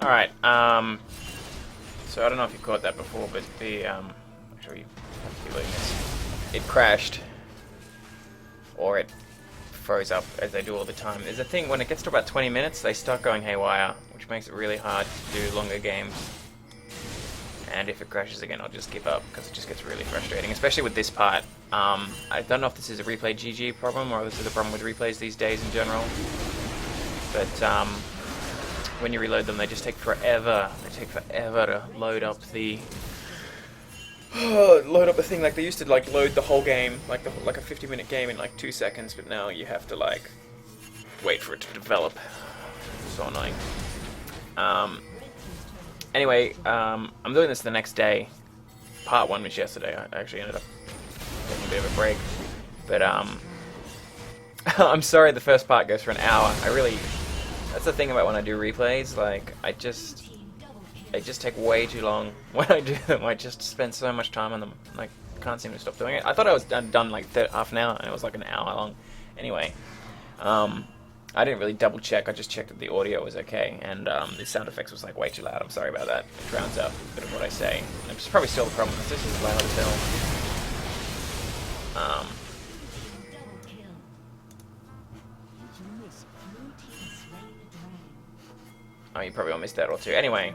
Alright, so I don't know if you caught that before, but the, actually, you have to be leaving this. It crashed. Or it froze up, as they do all the time. There's a thing, when it gets to about 20 minutes, they start going haywire, which makes it really hard to do longer games. And if it crashes again, I'll just give up, because it just gets really frustrating, especially with this part. I don't know if this is a replay GG problem, or this is a problem with replays these days in general. But, when you reload them, they just take forever. They take forever to load up the... load up the thing. Like, they used to, like, load the whole game, like a 50-minute game in, like, 2 seconds, but now you have to, like, wait for it to develop. So annoying. Anyway, I'm doing this the next day. Part 1 was yesterday. I actually ended up taking a bit of a break. But, I'm sorry the first part goes for an hour. That's the thing about when I do replays, like, they just take way too long when I do them. I just spend so much time on them. Like, can't seem to stop doing it. I thought I was done like half an hour, and it was like an hour long. Anyway, I didn't really double check. I just checked that the audio was okay, and the sound effects was like way too loud. I'm sorry about that. It drowns out a bit of what I say. And it's probably still the problem. This is loud as hell. Oh, you probably all missed that or two. Anyway.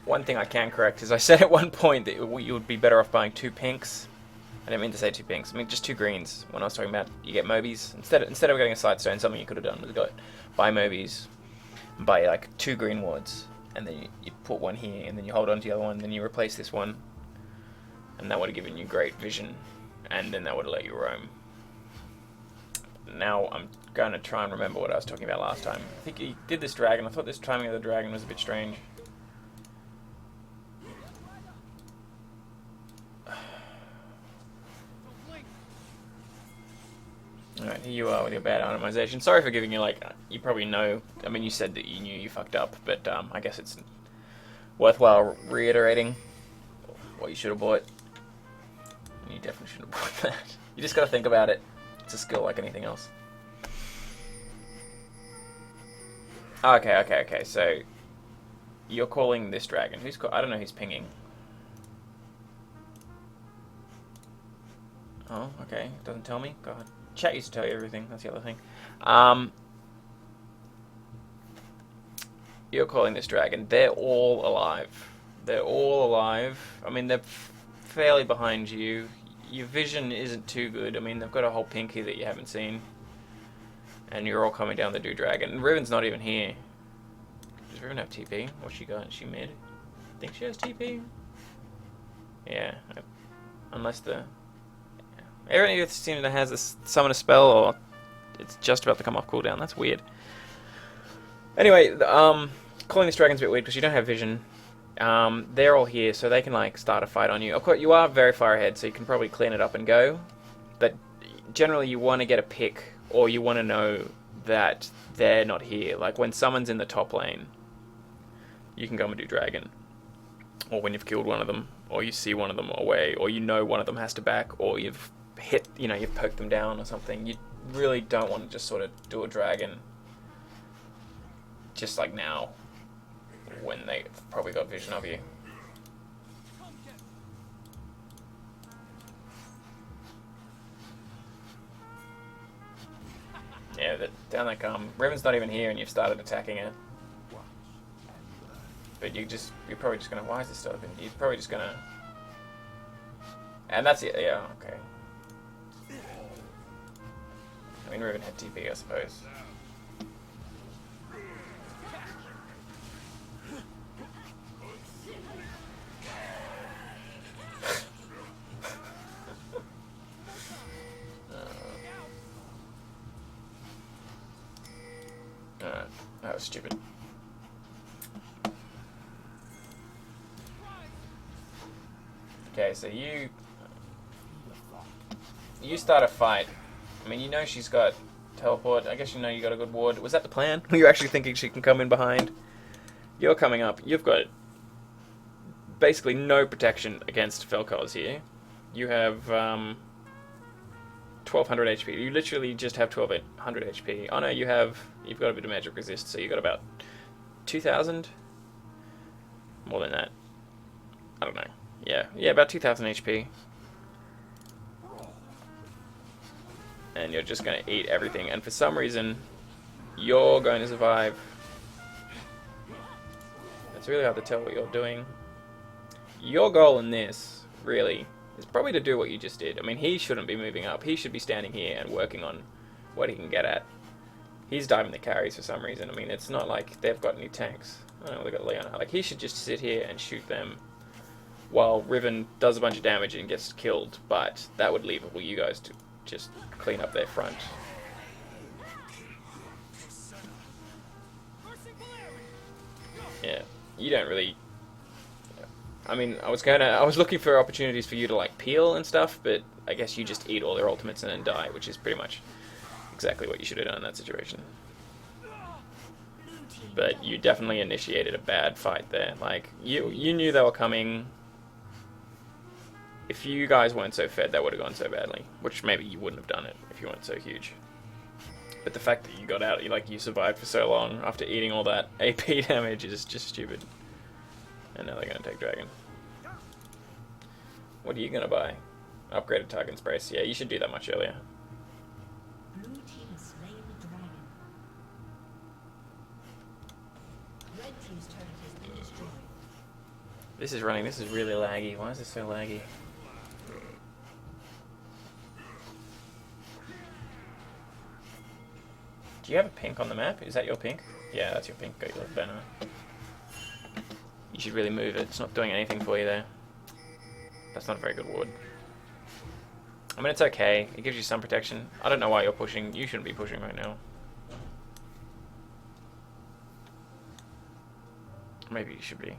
One thing I can correct is I said at one point that you would be better off buying 2 pinks. I didn't mean to say 2 pinks. I mean just 2 greens. When I was talking about you get Mobies. Instead of getting a side stone, something you could have done was buy Mobies, buy like 2 green wards, and then you put one here, and then you hold on to the other one, then you replace this one, and that would have given you great vision. And then that would let you roam. Now I'm going to try and remember what I was talking about last time. I think he did this dragon. I thought this timing of the dragon was a bit strange. Alright, here you are with your bad itemization. Sorry for giving you, like, you probably know. I mean, you said that you knew you fucked up, but I guess it's worthwhile reiterating what you should have bought. You definitely should have bought that. You just gotta think about it. It's a skill like anything else. Okay. So you're calling this dragon. I don't know who's pinging. Oh, okay. Doesn't tell me. God. Chat used to tell you everything. That's the other thing. You're calling this dragon. They're all alive. They're all alive. I mean, they're fairly behind you. Your vision isn't too good. I mean, they've got a whole pink here that you haven't seen. And you're all coming down the dragon. And Riven's not even here. Does Riven have TP? What's she got? Is she mid? I think she has TP. Yeah. Unless the... Everyone either seems to has this summon a spell, or it's just about to come off cooldown. That's weird. Anyway, calling this dragon's a bit weird because you don't have vision. They're all here, so they can like start a fight on you. Of course, you are very far ahead, so you can probably clean it up and go. But generally, you want to get a pick, or you want to know that they're not here. Like when someone's in the top lane, you can go and do dragon, or when you've killed one of them, or you see one of them away, or you know one of them has to back, or you've hit, you've poked them down or something. You really don't want to just sort of do a dragon just like now, when they've probably got vision of you. Yeah, down they come. Riven's not even here and you've started attacking it. But you're probably just gonna, why is this still open? You're probably just gonna, and that's it, yeah, okay. I mean, Riven had TP, I suppose. That was stupid. Okay, so you start a fight. I mean, you know she's got teleport. I guess you know you got a good ward. Was that the plan? Were you actually thinking she can come in behind? You're coming up. You've got basically no protection against Felcors here. You have 1200 HP. You literally just have 1200 HP. Oh no, you've got a bit of magic resist, so you got about 2000? More than that. I don't know. Yeah, about 2000 HP. And you're just going to eat everything. And for some reason, you're going to survive. It's really hard to tell what you're doing. Your goal in this, really, is probably to do what you just did. I mean, he shouldn't be moving up. He should be standing here and working on what he can get at. He's diving the carries for some reason. I mean, it's not like they've got any tanks. I don't know, they've got Leona. Like, he should just sit here and shoot them while Riven does a bunch of damage and gets killed. But that would leave it for you guys to just clean up their front. Yeah, you don't really... I mean, I was looking for opportunities for you to, like, peel and stuff, but I guess you just eat all their ultimates and then die, which is pretty much exactly what you should have done in that situation. But you definitely initiated a bad fight there. Like, you knew they were coming. If you guys weren't so fed, that would have gone so badly. Which maybe you wouldn't have done it if you weren't so huge. But the fact that you got out, you survived for so long after eating all that AP damage is just stupid. And now they're going to take Dragon. What are you going to buy? Upgraded Target's Brace. Yeah, you should do that much earlier. Blue team has slain the dragon. Red team's turret has been destroyed. This is really laggy. Why is this so laggy? Do you have a pink on the map? Is that your pink? Yeah, that's your pink. Got your banner. You should really move it. It's not doing anything for you there. That's not a very good ward. I mean, it's okay. It gives you some protection. I don't know why you're pushing. You shouldn't be pushing right now. Maybe you should be.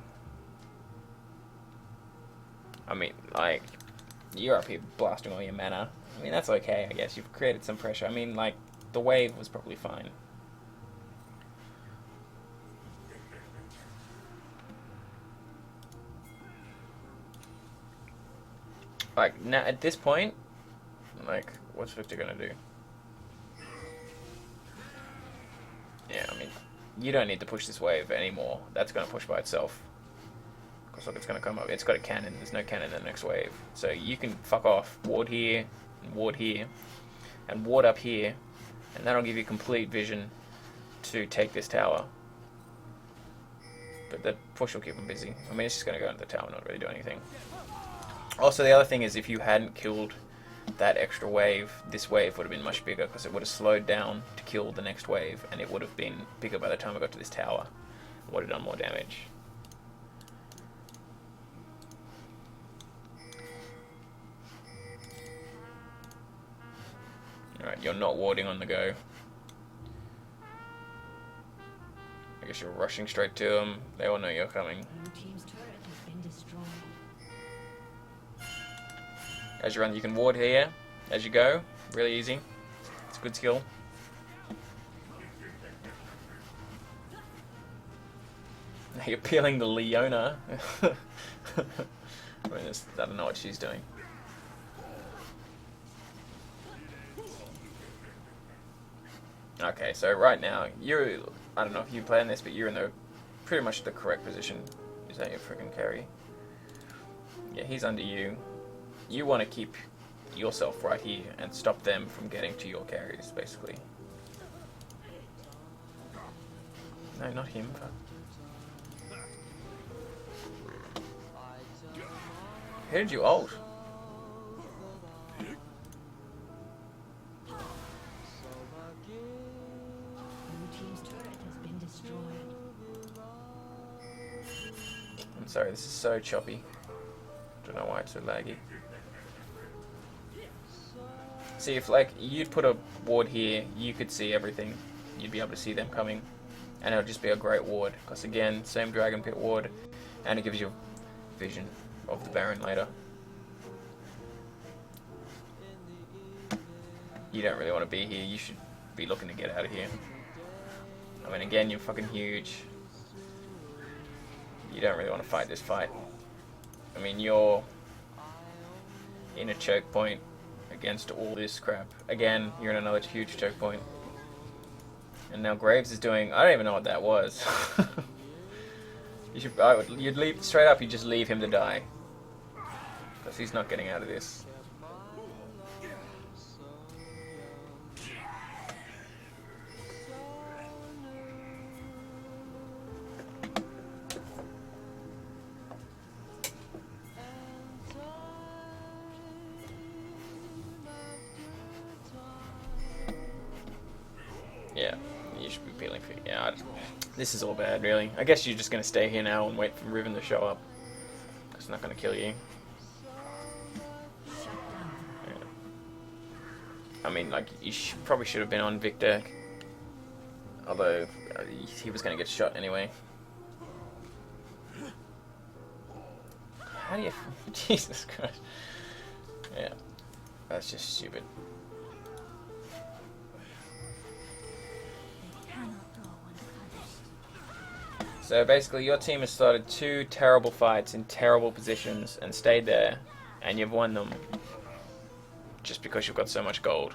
I mean, like, you're up here blasting all your mana. I mean, that's okay, I guess. You've created some pressure. I mean, like, the wave was probably fine. Like, now, at this point, like, what's Victor gonna do? Yeah, I mean, you don't need to push this wave anymore. That's gonna push by itself. Because look, it's gonna come up. It's got a cannon. There's no cannon in the next wave. So you can fuck off. Ward here, and ward up here. And that'll give you complete vision to take this tower. But the push will keep them busy. I mean, it's just gonna go into the tower, not really do anything. Also, the other thing is, if you hadn't killed that extra wave, this wave would have been much bigger, because it would have slowed down to kill the next wave, and it would have been bigger by the time I got to this tower. It would have done more damage. Alright, you're not warding on the go. I guess you're rushing straight to them. They all know you're coming. Blue team's turret has been destroyed. As you run, you can ward here as you go. Really easy. It's a good skill. You're peeling the Leona. I mean, I don't know what she's doing. Okay, so right now, I don't know if you plan this, but you're in pretty much the correct position. Is that your freaking carry? Yeah, he's under you. You want to keep yourself right here and stop them from getting to your carries, basically. No, not him. Who did you ult? I'm sorry, this is so choppy. Don't know why it's so laggy. See, if like you'd put a ward here, you could see everything. You'd be able to see them coming, and it'll just be a great ward. Because again, same Dragon Pit ward, and it gives you vision of the Baron later. You don't really want to be here. You should be looking to get out of here. I mean, again, you're fucking huge. You don't really want to fight this fight. I mean, you're in a choke point. against all this crap. Again, you're in another huge choke point. And now Graves is doing... I don't even know what that was. You'd leave straight up, you just leave him to die. Because he's not getting out of this. Yeah, you should be peeling for... Yeah, this is all bad, really. I guess you're just going to stay here now and wait for Riven to show up. It's not going to kill you. Yeah. I mean, like, you probably should have been on Victor. Although, he was going to get shot anyway. How do you... Jesus Christ. Yeah. That's just stupid. So basically your team has started 2 terrible fights in terrible positions and stayed there, and you've won them just because you've got so much gold.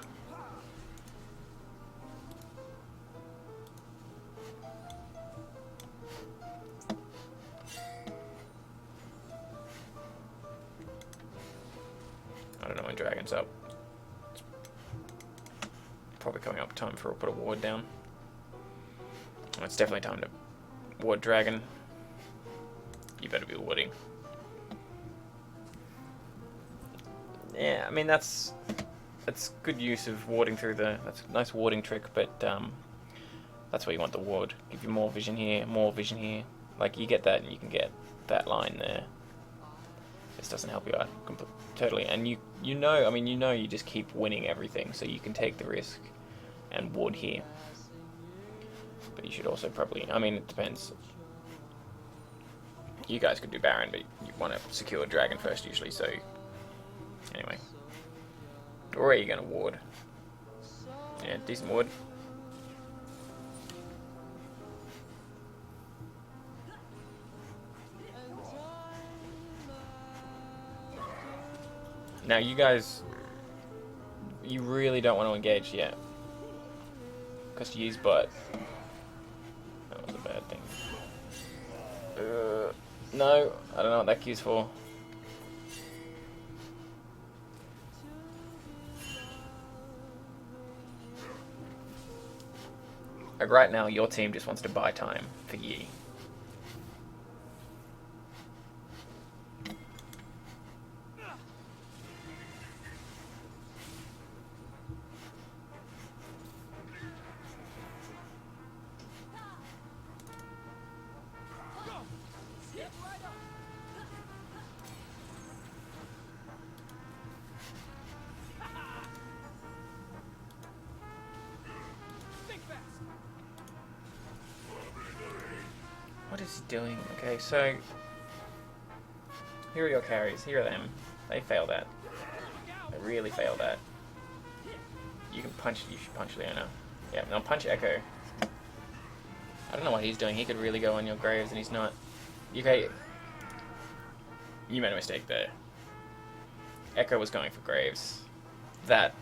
I don't know when Dragon's up. It's probably coming up time for a put a ward down. Well, it's definitely time to ward Dragon. You better be warding. Yeah, I mean that's good use of warding through the... That's a nice warding trick, but that's where you want the ward. Give you more vision here, more vision here. Like you get that, and you can get that line there. This doesn't help you out totally, and you know, I mean, you know, you just keep winning everything, so you can take the risk and ward here. But you should also probably... I mean, it depends. You guys could do Baron, but you want to secure Dragon first usually, so... Anyway. Or are you going to ward? Yeah, decent ward. Now you guys... You really don't want to engage yet. Because you use butt. That was a bad thing. No, I don't know what that queue's for. Like right now, your team just wants to buy time for Yi. What is he doing? Okay, so here are your carries. Here are them. They failed that. They really failed that. You can punch. You should punch Leona. Yeah, now punch Echo. I don't know what he's doing. He could really go on your Graves, and he's not. Okay, you made a mistake there. Echo was going for Graves. That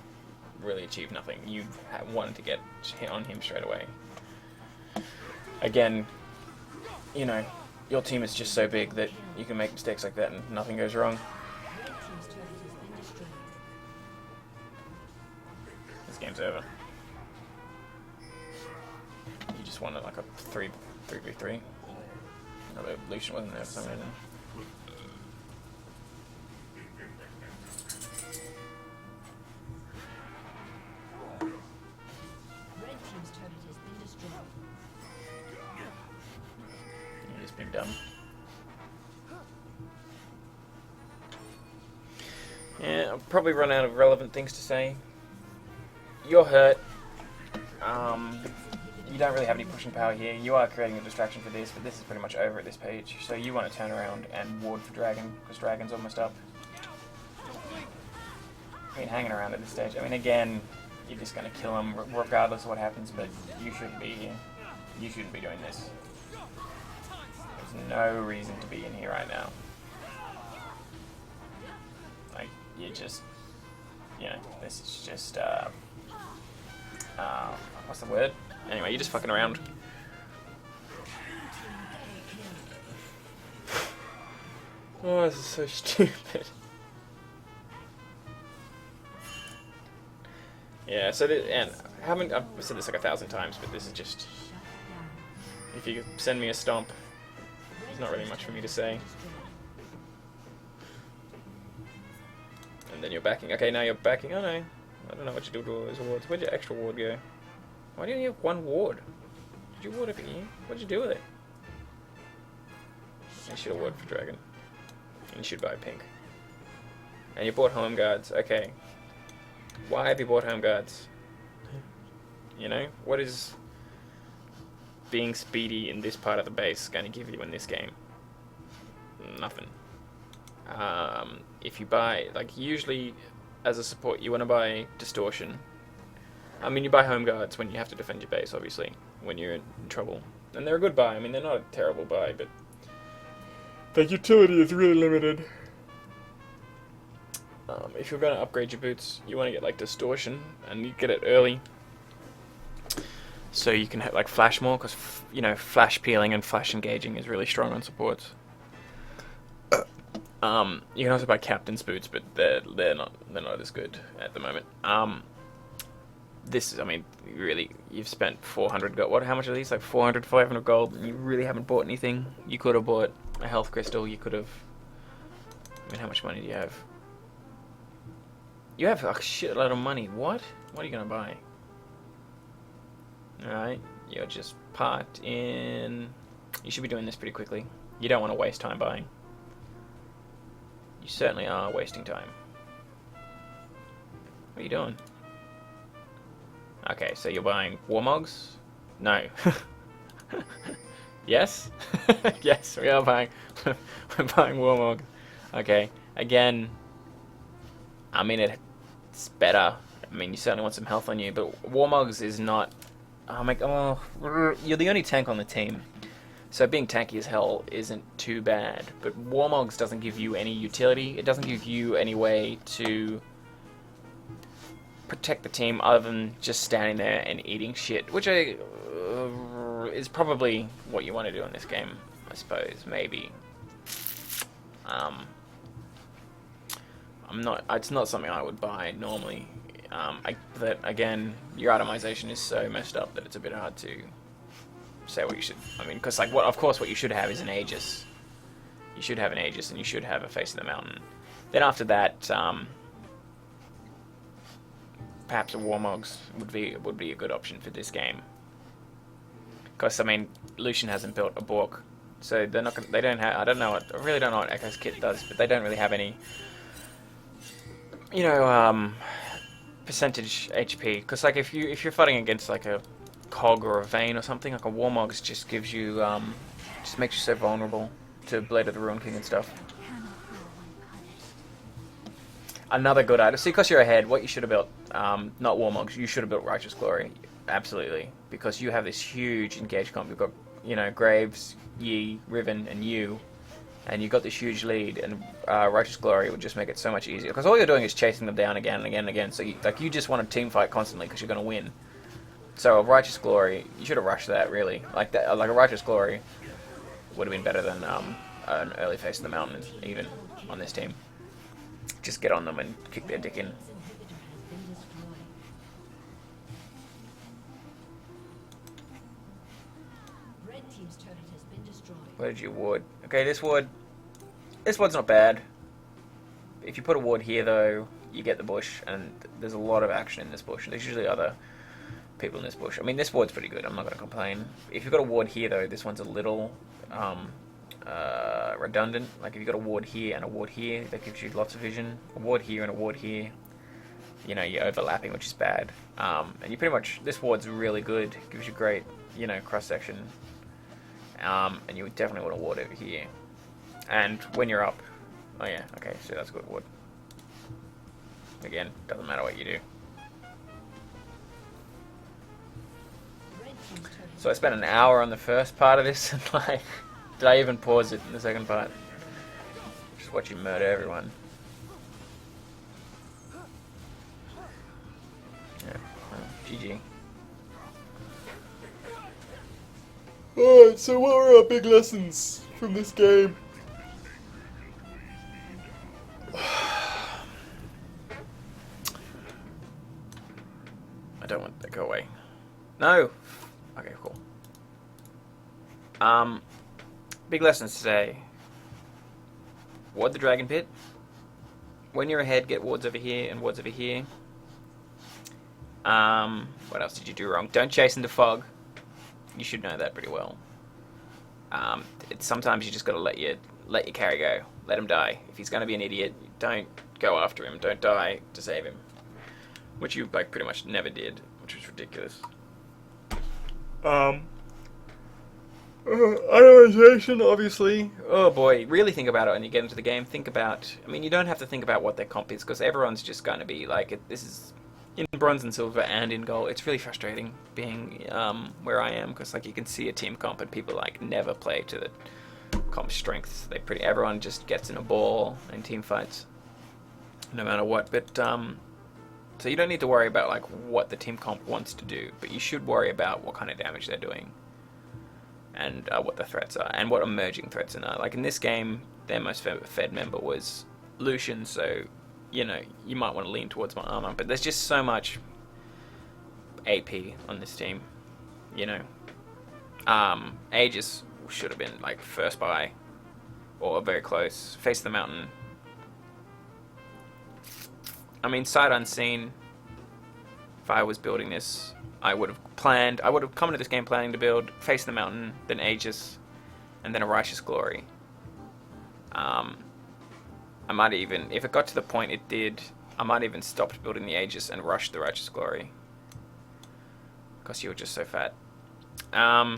really achieved nothing. You wanted to get hit on him straight away. Again, you know, your team is just so big that you can make mistakes like that and nothing goes wrong. This game's over. You just wanted like a 3v3. Another Lucian wasn't there for some reason. Red team's turret has been destroyed. He's been dumb. Yeah, I'll probably run out of relevant things to say. You're hurt. You don't really have any pushing power here. You are creating a distraction for this, but this is pretty much over at this page. So you want to turn around and ward for Dragon, because Dragon's almost up. I mean, hanging around at this stage. I mean, again, you're just going to kill him regardless of what happens, but you shouldn't be here. You shouldn't be doing this. There's no reason to be in here right now. Like, you're you know, this is just, what's the word? Anyway, you're just fucking around. Oh, this is so stupid. Yeah, so, and I've said this like 1,000 times, but this is just, if you send me a stomp, there's not really much for me to say. And then you're backing. Okay, now you're backing. Oh no, I don't know what you do with all those wards. Where'd your extra ward go? Why do you only have one ward? Did you ward over here? What'd you do with it? You should have ward for dragon. And you should buy pink. And you bought home guards. Okay. Why have you bought home guards? You know, what is being speedy in this part of the base going to give you in this game? Nothing. If you buy, like, usually as a support you want to buy distortion. I mean, you buy home guards when you have to defend your base, obviously, when you're in trouble. And they're a good buy. I mean, they're not a terrible buy, but the utility is really limited. If you're going to upgrade your boots, you want to get, like, distortion, and you get it early. So you can have, like, flash more, because, you know, flash peeling and flash engaging is really strong on supports. You can also buy captain's boots, but they're not as good at the moment. This is, I mean, really, you've spent 400 gold. What? How much are these? Like 400, 500 gold, and you really haven't bought anything. You could have bought a health crystal. You could have. I mean, how much money do you have? You have a shitload of money. What? What are you gonna buy? All right, you're just parked in. You should be doing this pretty quickly. You don't want to waste time buying. You certainly are wasting time. What are you doing? Okay, so you're buying Warmogs? No. Yes? Yes, we are buying. We're buying Warmogs. Okay, again, I mean, it's better. I mean, you certainly want some health on you, but Warmogs is not. Oh my god, you're the only tank on the team. So being tanky as hell isn't too bad, but Warmogs doesn't give you any utility. It doesn't give you any way to protect the team other than just standing there and eating shit, which is probably what you want to do in this game, I suppose. Maybe. It's not something I would buy normally. But again, your itemization is so messed up that it's a bit hard to say what you should. I mean, because like of course, what you should have is an Aegis. You should have an Aegis, and you should have a Face of the Mountain. Then after that, perhaps a Warmogs would be a good option for this game. Because I mean, Lucian hasn't built a Bork, so they're not. They don't have. I really don't know what Echo's kit does, but they don't really have any. You know, percentage HP. Because like if you're fighting against like a Cog or a Vayne or something, like a Warmogs just gives you, just makes you so vulnerable to Blade of the Ruin King and stuff. Another good item. See, because you're ahead, what you should have built, not Warmogs, you should have built Righteous Glory. Absolutely. Because you have this huge engage comp. You've got, you know, Graves, Yi, Riven, and you. And you've got this huge lead, and Righteous Glory would just make it so much easier. Because all you're doing is chasing them down again and again and again. So you just want to team fight constantly because you're going to win. So a Righteous Glory, you should have rushed that, really. Like a Righteous Glory would have been better than an early Face of the Mountain, even, on this team. Just get on them and kick their dick in. Red team's turret has been destroyed. Where did you ward? Okay, this ward's not bad. If you put a ward here, though, you get the bush, and there's a lot of action in this bush. There's usually other people in this bush. I mean, this ward's pretty good. I'm not going to complain. If you've got a ward here, though, this one's a little redundant. Like, if you've got a ward here and a ward here, that gives you lots of vision. A ward here and a ward here, you know, you're overlapping, which is bad. And you pretty much, this ward's really good. Gives you great, you know, cross-section. And you would definitely want a ward over here. And when you're up, oh yeah, okay, so that's a good ward. Again, doesn't matter what you do. So I spent an hour on the first part of this, and like, did I even pause it in the second part? Just watch you murder everyone. GG. Alright, so what were our big lessons from this game? I don't want that to go away. No! Okay, cool. Big lessons today. Ward the dragon pit. When you're ahead, get wards over here and wards over here. What else did you do wrong? Don't chase into fog. You should know that pretty well. Sometimes you just got to let your carry go. Let him die. If he's going to be an idiot, don't go after him. Don't die to save him. Which you like pretty much never did, which was ridiculous. Itemization, obviously. Oh boy, really think about it when you get into the game. Think about, I mean, you don't have to think about what their comp is, because everyone's just going to be like, this is in bronze and silver and in gold. It's really frustrating being where I am, because like you can see a team comp and people like never play to the comp strengths. Everyone just gets in a ball in team fights, no matter what. But so you don't need to worry about like what the team comp wants to do, but you should worry about what kind of damage they're doing. And what the threats are, and what emerging threats are. Like in this game, their most fed member was Lucian, so you know you might want to lean towards my armor. But there's just so much AP on this team, you know. Aegis should have been like first buy, or very close. Face the mountain. I mean, sight unseen. If I was building this, I would have come into this game planning to build Face the Mountain, then Aegis, and then a Righteous Glory. I might even, if it got to the point it did, I might even stopped building the Aegis and rushed the Righteous Glory. Because you were just so fat. Buy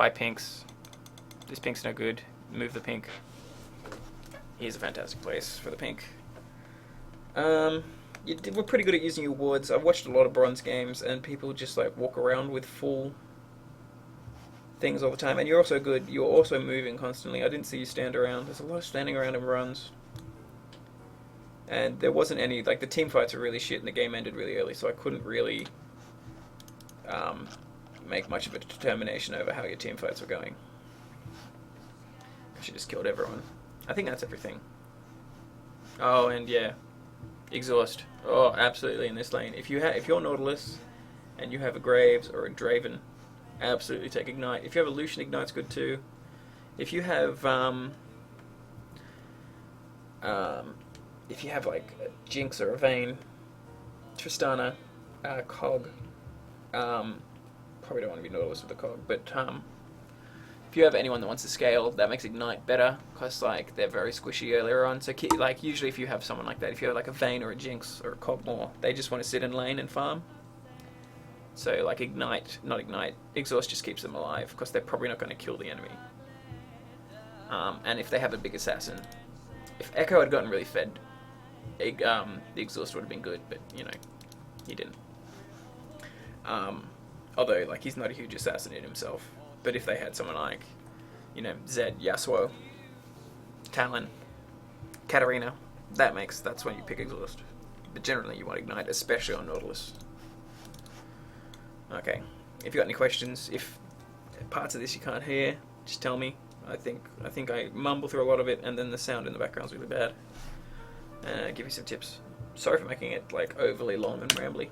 pinks. This pink's no good. Move the pink. Here's a fantastic place for the pink. We're pretty good at using your wards. I've watched a lot of bronze games, and people just like walk around with full things all the time. And you're also good. You're also moving constantly. I didn't see you stand around. There's a lot of standing around in runs. And there wasn't any, like the team fights were really shit, and the game ended really early, so I couldn't really make much of a determination over how your team fights were going. I should just killed everyone. I think that's everything. Oh, and yeah. Exhaust. Oh, absolutely in this lane. If you're Nautilus and you have a Graves or a Draven, absolutely take Ignite. If you have a Lucian, Ignite's good too. If you have like a Jinx or a Vayne, Tristana, Cog, probably don't want to be Nautilus with a Cog, but if you have anyone that wants to scale, that makes Ignite better, because like they're very squishy earlier on. So like usually if you have someone like that, if you have like a Vayne or a Jinx or a Cogmore, they just want to sit in lane and farm. So like Exhaust just keeps them alive, because they're probably not going to kill the enemy. And if they have a big assassin, if Echo had gotten really fed, the Exhaust would have been good, but you know, he didn't. Although like he's not a huge assassin in himself. But if they had someone like, you know, Zed, Yasuo, Talon, Katarina, that's when you pick Exhaust. But generally you want Ignite, especially on Nautilus. Okay, if you got any questions, if parts of this you can't hear, just tell me. I think I mumble through a lot of it, and then the sound in the background's really bad. Give you some tips. Sorry for making it like overly long and rambly.